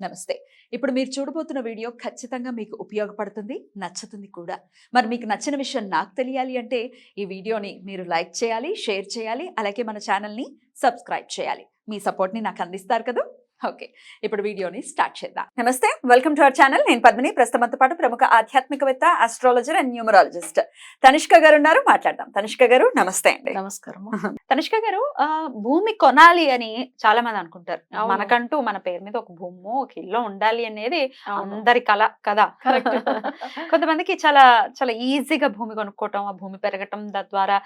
నమస్తే. ఇప్పుడు మీరు చూడబోతున్న వీడియో ఖచ్చితంగా మీకు ఉపయోగపడుతుంది, నచ్చుతుంది కూడా. మరి మీకు నచ్చిన విషయం నాకు తెలియాలి అంటే ఈ వీడియోని మీరు లైక్ చేయాలి, షేర్ చేయాలి, అలాగే మన ఛానల్‌ని సబ్స్క్రైబ్ చేయాలి. మీ సపోర్ట్‌ని నాకు అందిస్తారు కదా! ఓకే. ఇప్పుడు వీడియోని స్టార్ట్ చేద్దాం. నమస్తే. Welcome to our channel. నేను పద్మిని. ప్రస్తుతం మనతో పాటు ప్రముఖ ఆధ్యాత్మికవేత్త, ఆస్ట్రాలజర్ అండ్ న్యూమరాలజిస్ట్ తనిష్క గారు ఉన్నారు. మాట్లాడదాం. తనిష్క గారు నమస్తే అండి. నమస్కారం. తనిష్క గారు, భూమి కొనాలి అని చాలా మంది అనుకుంటారు. అవును. మనకంటూ మన పేరు మీద ఒక భూమో ఒక ఇల్లు ఉండాలి అనేది అవును. అందరి కల కదా. కరెక్ట్. కొంతమందికి చాలా చాలా ఈజీగా భూమి కొనుక్కోవటం, ఆ భూమి పెరగటం, తద్వారా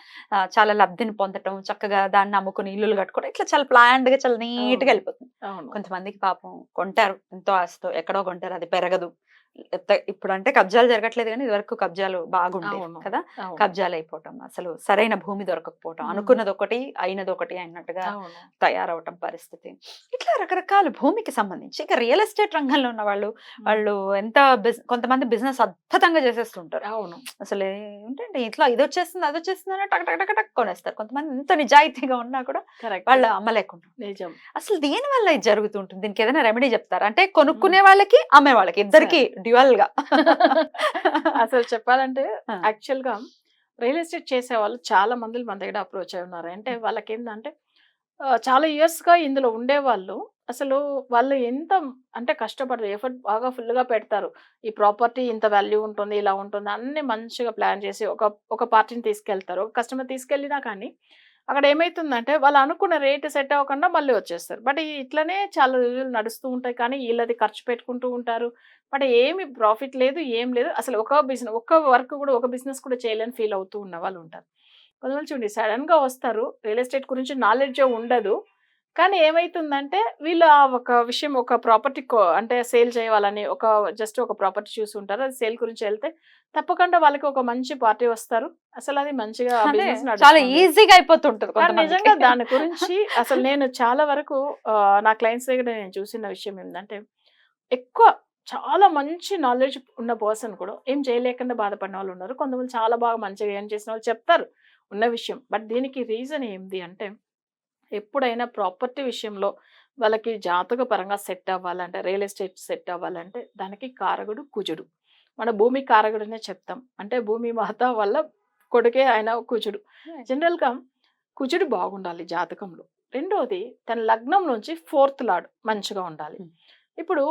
చాలా లబ్ధిని పొందటం, చక్కగా దాన్ని అమ్ముకుని ఇల్లులు కట్టుకోవడం, ఇట్లా చాలా ప్లాన్డ్ గా చాలా నీట్ గా వెళ్ళిపోతుంది. అవును. కొంతమందికి పాపం కొంటారు, ఎంతో ఆశతో, ఎక్కడో కొంటారు, అది పెరగదు. ఇప్పుడు అంటే కబ్జాలు జరగట్లేదు కానీ ఇదివరకు కబ్జాలు బాగుండేవి అవును. కదా. అవును. కబ్జాలు అయిపోవటం, అసలు సరైన భూమి దొరకకపోవటం, అనుకున్నది ఒకటి అయినది ఒకటి అన్నట్టుగా అవును. తయారవటం పరిస్థితి. ఇట్లా రకరకాల భూమికి సంబంధించి ఇక రియల్ ఎస్టేట్ రంగంలో ఉన్న వాళ్ళు ఎంత కొంతమంది బిజినెస్ అద్భుతంగా చేసేస్తుంటారు. అవును. అసలు ఏంటంటే ఇట్లా ఇది వచ్చేస్తుంది అది వచ్చేస్తుంది అని టక్ టక్ టక్ టక్ కొనేస్తారు. కొంతమంది ఎంత నిజాయితీగా ఉన్నా కూడా కరెక్ట్. వాళ్ళు అమ్మలేకుండా. నిజం. అసలు దేని వల్ల ఇది జరుగుతుంటుంది? దీనికి ఏదైనా రెమెడీ చెప్తారా? అంటే కొనుక్కునే వాళ్ళకి, అమ్మే వాళ్ళకి, ఇద్దరికి డ్యూయల్ గా. అసలు చెప్పాలంటే ఆ. యాక్చువల్ గా రియల్ ఎస్టేట్ చేసే వాళ్ళు చాలా మంది మన దగ్గర అప్రోచ్ అయి ఉన్నారు. అంటే వాళ్ళకి ఏంటంటే చాలా ఇయర్స్ గా ఇందులో ఉండేవాళ్ళు అసలు వాళ్ళు ఎంత అంటే కష్టపడతారు, ఎఫర్ట్ బాగా ఫుల్ గా పెడతారు. ఈ ప్రాపర్టీ ఇంత వాల్యూ ఉంటుంది, ఇలా ఉంటుంది, అన్ని మంచిగా ప్లాన్ చేసి ఒక పార్టీని తీసుకెళ్తారు. ఒక కస్టమర్ తీసుకెళ్ళినా కానీ అక్కడ ఏమైతుందంటే వాళ్ళు అనుకున్న రేట్ సెట్ అవ్వకుండా మళ్ళీ వచ్చేస్తారు. బట్ ఇట్లనే చాలా రోజులు నడుస్తూ ఉంటాయి. కానీ వీళ్ళది ఖర్చు పెట్టుకుంటూ ఉంటారు. బట్ ఏమి ప్రాఫిట్ లేదు, ఏం లేదు. అసలు ఒక వర్క్ కూడా, ఒక బిజినెస్ కూడా చేయలేని ఫీల్ అవుతూ ఉన్న వాళ్ళు ఉంటారు. కొంతమంది చూడండి, సడన్ గా వస్తారు, రియల్ ఎస్టేట్ గురించి నాలెడ్జ్ ఉండదు. కానీ ఏమైతుందంటే వీళ్ళు ఆ ఒక విషయం, ఒక ప్రాపర్టీ అంటే సేల్ చేయాలని జస్ట్ ఒక ప్రాపర్టీ చూసి ఉంటారు. అది సేల్ గురించి వెళ్తే తప్పకుండా వాళ్ళకి ఒక మంచి పార్టీ వస్తారు. అసలు అది మంచిగా అదే, బిజినెస్ చాలా నడుస్తుంది. ఈజీగా అయిపోతుంటది కానీ నిజంగా కొంతమందికి. దాని గురించి అసలు నేను చాలా వరకు నా క్లయింట్స్ దగ్గర నేను చూసిన విషయం ఏంటంటే, ఎక్కువ చాలా మంచి నాలెడ్జ్ ఉన్న పర్సన్ కూడా ఏం చేయలేకుండా బాధపడిన వాళ్ళు ఉన్నారు. కొంతమంది చాలా బాగా మంచిగా ఏం చేసిన వాళ్ళు చెప్తారు ఉన్న విషయం. బట్ దీనికి రీజన్ ఏంది అంటే, ఎప్పుడైనా ప్రాపర్టీ విషయంలో వాళ్ళకి జాతక పరంగా సెట్ అవ్వాలంటే, రియల్ ఎస్టేట్ సెట్ అవ్వాలంటే దానికి కారకుడు కుజుడు. మన భూమి కారకుడనే చెప్తాం. అంటే భూమి మాత వల్ల కొడుకే ఆయన కుజుడు. జనరల్‌గా కుజుడు బాగుండాలి జాతకంలో. రెండోది తన లగ్నం నుంచి 4th లార్డ్ మంచిగా ఉండాలి. ఇప్పుడు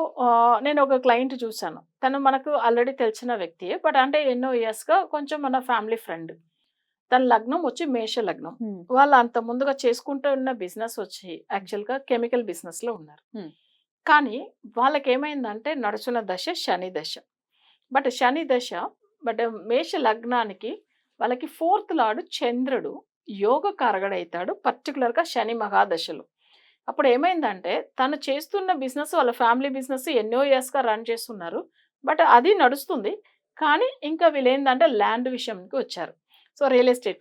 నేను ఒక క్లయింట్ చూసాను. తను మనకు ఆల్రెడీ తెలిసిన వ్యక్తియే. బట్ అంటే ఎన్నో ఇయర్స్‌గా కొంచెం మన ఫ్యామిలీ ఫ్రెండ్. తన లగ్నం వచ్చి మేష లగ్నం. వాళ్ళు అంత ముందుగా చేసుకుంటూ ఉన్న బిజినెస్ వచ్చి యాక్చువల్‌గా కెమికల్ బిజినెస్‌లో ఉన్నారు. కానీ వాళ్ళకేమైందంటే నడుచున్న దశ శని దశ. బట్ శని దశ మేష లగ్నానికి వాళ్ళకి 4th లార్డ్ చంద్రుడు యోగ కారకుడైతాడు. పర్టికులర్‌గా శని మహాదశలో. అప్పుడు ఏమైందంటే తను చేస్తున్న బిజినెస్, వాళ్ళ ఫ్యామిలీ బిజినెస్ ఎన్నో ఇయర్స్‌గా రన్ చేస్తున్నారు. బట్ అది నడుస్తుంది. కానీ ఇంకా వీళ్ళేందంటే ల్యాండ్ విషయంకి వచ్చారు. సో రియల్ ఎస్టేట్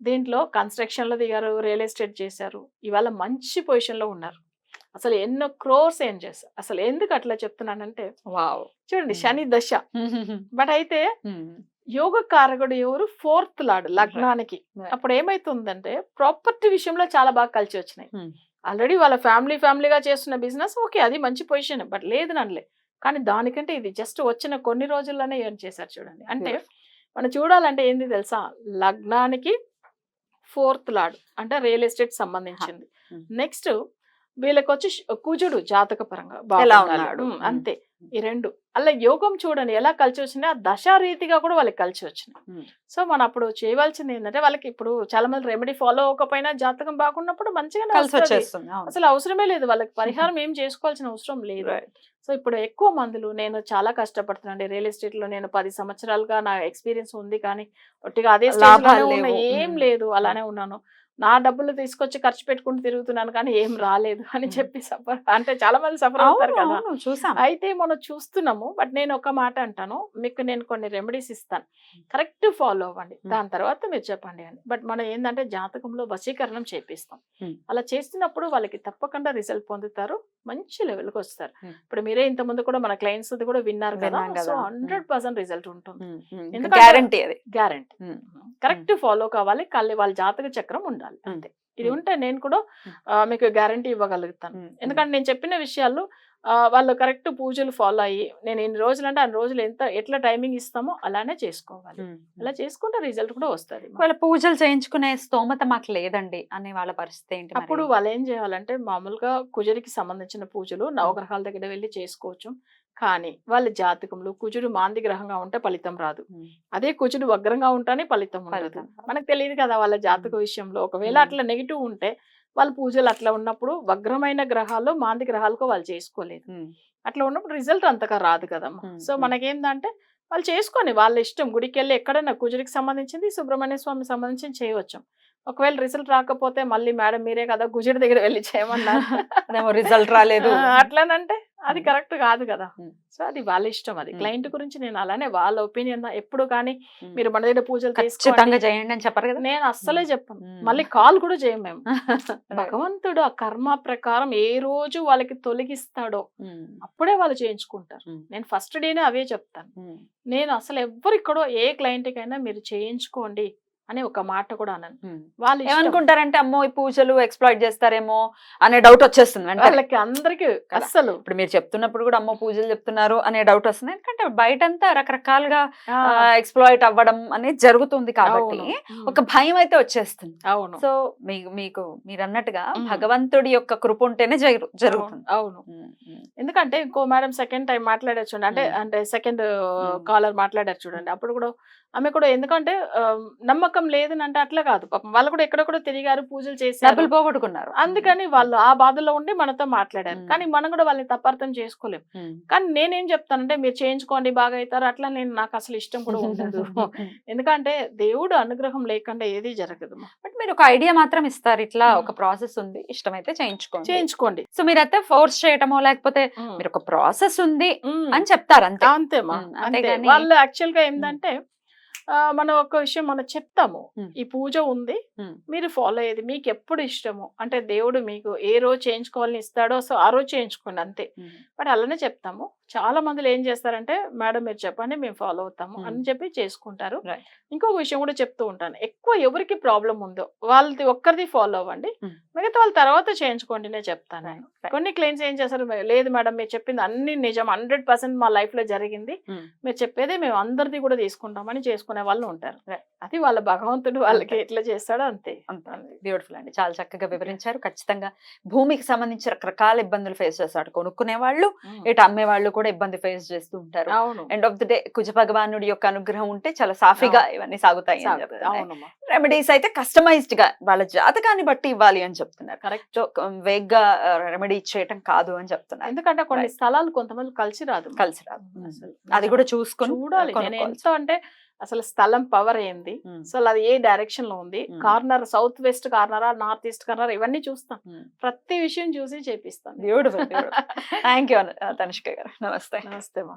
దీంట్లో కన్‌స్ట్రక్షన్‌లో దిగారు, రియల్ ఎస్టేట్ చేశారు. ఇవాళ మంచి పొజిషన్‌లో ఉన్నారు. అసలు ఎన్నో క్రోర్స్ ఎర్న్ చేశారు. అసలు ఎందుకు అట్లా చెప్తున్నానంటే, వావ్. చూడండి శని దశ. బట్ అయితే యోగ కారకుడు ఎవరు? 4th లార్డ్ లగ్నానికి. అప్పుడు ఏమైతుందంటే ప్రాపర్టీ విషయంలో చాలా బాగా కలిసి వచ్చినాయి. ఆల్రెడీ వాళ్ళ ఫ్యామిలీగా చేస్తున్న బిజినెస్ ఓకే, అది మంచి పొజిషన్. బట్ లేదు నన్నలే. కానీ దానికంటే ఇది జస్ట్ వచ్చిన కొన్ని రోజుల్లోనే ఎర్న్ చేశారు చూడండి. అంటే మనం చూడాలంటే ఏంది తెలుసా, లగ్నానికి 4th లార్డ్ అంటే రియల్ ఎస్టేట్ సంబంధించింది. నెక్స్ట్ వీళ్ళకి వచ్చి కుజుడు జాతక పరంగా ఎలా బాగుండాలి. ఉన్నాడు? అంతే. ఈ రెండు అలా యోగం చూడండి ఎలా కలిసి వచ్చినాయి, ఆ దశా రీతిగా కూడా వాళ్ళకి కలిసి వచ్చినాయి. సో మనం అప్పుడు చేయవలసింది ఏంటంటే, వాళ్ళకి ఇప్పుడు చాలా మంది రెమెడీ ఫాలో అవ్వకపోయినా జాతకం బాగున్నప్పుడు మంచిగా కలిసి వచ్చేస్తుంది. అసలు అవసరమే లేదు, వాళ్ళకి పరిహారం ఏం చేసుకోవాల్సిన అవసరం లేదు. సో ఇప్పుడు ఎక్కువ మందులు, నేను చాలా కష్టపడుతున్నాను రియల్ ఎస్టేట్ లో, నేను 10 సంవత్సరాలుగా నా ఎక్స్పీరియన్స్ ఉంది. కానీ ఒట్టిగా అదే స్టేజ్ ఉన్నా, ఏం లేదు, అలానే ఉన్నాను. నా డబ్బులు తీసుకొచ్చి ఖర్చు పెట్టుకుంటూ తిరుగుతున్నాను కానీ ఏం రాలేదు అని చెప్పి అంటే చాలా మంది సఫర్ అవుతారు కదా. అయితే మనం చూస్తున్నాము. బట్ నేను ఒక మాట అంటాను, మీకు నేను కొన్ని రెమెడీస్ ఇస్తాను, కరెక్ట్ ఫాలో అవ్వండి, దాని తర్వాత మీరు చెప్పండి అని. బట్ మనం ఏంటంటే జాతకంలో వశీకరణం చేపిస్తాం. అలా చేస్తున్నప్పుడు వాళ్ళకి తప్పకుండా రిజల్ట్ పొందుతారు, మంచి లెవెల్కి వస్తారు. ఇప్పుడు మీరే ఇంత ముందు కూడా మన క్లయింట్స్ కూడా విన్నారు కదా. సో 100% రిజల్ట్ ఉంటుంది. గ్యారంటీ కరెక్ట్ ఫాలో కావాలి, వాళ్ళ జాతక చక్రం ఉండాలి అంతే. ఇది ఉంటే నేను కూడా మీకు గ్యారంటీ ఇవ్వగలుగుతాను. ఎందుకంటే నేను చెప్పిన విషయాలు వాళ్ళు కరెక్ట్ పూజలు ఫాలో అయ్యి నేను ఎన్ని రోజులు అంటే అన్ని రోజులు ఎట్లా టైమింగ్ ఇస్తామో అలానే చేసుకోవాలి. అలా చేసుకుంటే రిజల్ట్ కూడా వస్తుంది. వాళ్ళ పూజలు చేయించుకునే స్తోమత మాకు లేదండి అనే వాళ్ళ పరిస్థితి ఏంటి? అప్పుడు వాళ్ళు ఏం చేయాలంటే మామూలుగా కుజుడికి సంబంధించిన పూజలు నవగ్రహాల దగ్గర వెళ్ళి చేసుకోవచ్చు. కానీ వాళ్ళ జాతకంలో కుజుడు మాంది గ్రహంగా ఉంటే ఫలితం రాదు. అదే కుజుడు వగ్రంగా ఉంటేనే ఫలితం ఉండదు. మనకు తెలియదు కదా వాళ్ళ జాతక విషయంలో. ఒకవేళ అట్లా నెగిటివ్ ఉంటే వాళ్ళ పూజలు అట్లా ఉన్నప్పుడు వగ్రమైన గ్రహాల్లో మాంది గ్రహాలకు వాళ్ళు చేసుకోలేదు. అట్లా ఉన్నప్పుడు రిజల్ట్ అంతగా రాదు కదమ్మా. సో మనకేందంటే వాళ్ళు చేసుకొని వాళ్ళ ఇష్టం. గుడికి వెళ్ళి ఎక్కడైనా కుజుడికి సంబంధించింది సుబ్రహ్మణ్య స్వామి సంబంధించింది చేయవచ్చు. ఒకవేళ రిజల్ట్ రాకపోతే మళ్ళీ మేడం మీరే కదా కుజుడి దగ్గర వెళ్ళి చేయమన్నారు, రిజల్ట్ రాలేదు అట్లానంటే అది కరెక్ట్ కాదు కదా. సో అది వాళ్ళ ఇష్టం. అది క్లయింట్ గురించి నేను అలానే వాళ్ళ ఒపీనియన్. ఎప్పుడు కానీ మీరు మన దగ్గర పూజలు ఖచ్చితంగా చేయండి అని చెప్పారు కదా. నేను అస్సలే చెప్పను. మళ్ళీ కాల్ కూడా చేయం మేము. భగవంతుడు ఆ కర్మ ప్రకారం ఏ రోజు వాళ్ళకి తొలగిస్తాడో అప్పుడే వాళ్ళు చేయించుకుంటారు. నేను ఫస్ట్ డేనే అవే చెప్తాను. నేను అసలు ఎవరిక్కడో ఏ క్లయింట్ కైనా మీరు చేయించుకోండి అనే ఒక మాట కూడా అన్నాను. వాళ్ళు ఏమనుకుంటారంటే అమ్మో ఈ పూజలు ఎక్స్‌ప్లాయిట్ చేస్తారేమో అనే డౌట్ వచ్చేస్తుంది వాళ్ళకి అందరికి. అసలు ఇప్పుడు మీరు చెప్తున్నప్పుడు కూడా అమ్మో పూజలు చెప్తున్నారు అనే డౌట్ వస్తుంది. ఎందుకంటే బయటంతా రకరకాలుగా ఎక్స్‌ప్లాయిట్ అవ్వడం అనేది జరుగుతుంది కాబట్టి ఒక భయం అయితే వచ్చేస్తుంది. అవును. సో మీకు మీరు అన్నట్టుగా భగవంతుడి యొక్క కృప ఉంటేనే జరుగుతుంది. అవును. ఎందుకంటే ఇంకో మేడం సెకండ్ టైం మాట్లాడారు చూడండి. అంటే సెకండ్ కాలర్ మాట్లాడారు చూడండి. అప్పుడు కూడా ఆమె కూడా ఎందుకంటే నమ్మకం లేదని అంటే అట్లా కాదు. పాపం వాళ్ళు కూడా ఎక్కడెక్కడో తిరిగారు, పూజలు చేశారు, పోగొట్టుకున్నారు. అందుకని వాళ్ళు ఆ బాధలో ఉండి మనతో మాట్లాడారు. కానీ మనం కూడా వాళ్ళని తప్పార్థం చేసుకోలేము. కానీ నేనేం చెప్తానంటే మీరు చేయించుకోండి బాగా అవుతారు అట్లా నాకు అసలు ఇష్టం కూడా ఉండదు. ఎందుకంటే దేవుడు అనుగ్రహం లేకుండా ఏది జరగదు. బట్ మీరు ఒక ఐడియా మాత్రం ఇస్తారు, ఇట్లా ఒక ప్రాసెస్ ఉంది, ఇష్టమైతే చేయించుకోండి. సో మీరైతే ఫోర్స్ చేయటమో లేకపోతే మీరు ఒక ప్రాసెస్ ఉంది అని చెప్తారు అంతే. అంతేమా. వాళ్ళు యాక్చువల్ గా ఏంటంటే మనం ఒక విషయం మనం చెప్తాము, ఈ పూజ ఉంది మీరు ఫాలో అయ్యేది మీకు ఎప్పుడు ఇష్టము అంటే దేవుడు మీకు ఏ రోజు చేయించుకోవాలని ఇస్తాడో సో ఆ రోజు చేయించుకోండి అంతే. బట్ అలానే చెప్తాము. చాలా మందిలో ఏం చేస్తారంటే మేడం మీరు చెప్పండి మేము ఫాలో అవుతాము అని చెప్పి చేసుకుంటారు. ఇంకొక విషయం కూడా చెప్తూ ఉంటాను, ఎక్కువ ఎవరికి ప్రాబ్లం ఉందో వాళ్ళది ఒక్కరిది ఫాలో అవ్వండి, మిగతా వాళ్ళ తర్వాత చేయించుకోండి నేను చెప్తాను. కొన్ని క్లయింట్స్ ఏం చేస్తారు, లేదు మేడం మీరు చెప్పింది అన్ని నిజం 100% మా లైఫ్ లో జరిగింది, మీరు చెప్పేదే మేము అందరిది కూడా తీసుకుంటామని చేసుకునే వాళ్ళు ఉంటారు. అది వాళ్ళ భగవంతుడు వాళ్ళకి ఎట్లా చేస్తాడో అంతే. బ్యూటిఫుల్ అండి, చాలా చక్కగా వివరించారు. ఖచ్చితంగా భూమికి సంబంధించి రకరకాల ఇబ్బందులు ఫేస్ చేస్తాడు, కొనుక్కునే వాళ్ళు ఇటు అమ్మే వాళ్ళు కూడా ఇబ్బంది ఫేస్ చేస్తూ ఉంటారు. ఎండ్ ఆఫ్ ది డే కుజ భగవానుడి యొక్క అనుగ్రహం ఉంటే చాలా సాఫీగా ఇవన్నీ సాగుతాయి అని చెప్తున్నారు. రెమెడీస్ అయితే కస్టమైజ్డ్ గా వాళ్ళ జాతకాన్ని బట్టి ఇవ్వాలి అని చెప్తున్నారు. కరెక్ట్, వేగ్గా రెమెడీ చేయటం కాదు అని చెప్తున్నారు. ఎందుకంటే కొన్ని స్థలాలు కొంతమంది కలిసి రాదు. అది కూడా చూసుకొని చూడాలి. ఎంత అంటే అసలు స్థలం పవర్ ఏంది, అసలు అది ఏ డైరెక్షన్ లో ఉంది, కార్నర్ సౌత్ వెస్ట్ కార్నరా నార్త్ ఈస్ట్ కార్నర్ ఇవన్నీ చూస్తాం. ప్రతి విషయం చూసి చేపిస్తాం. బ్యూటిఫుల్. థ్యాంక్ యూ తనిష్క గారు. నమస్తే. నమస్తే మా.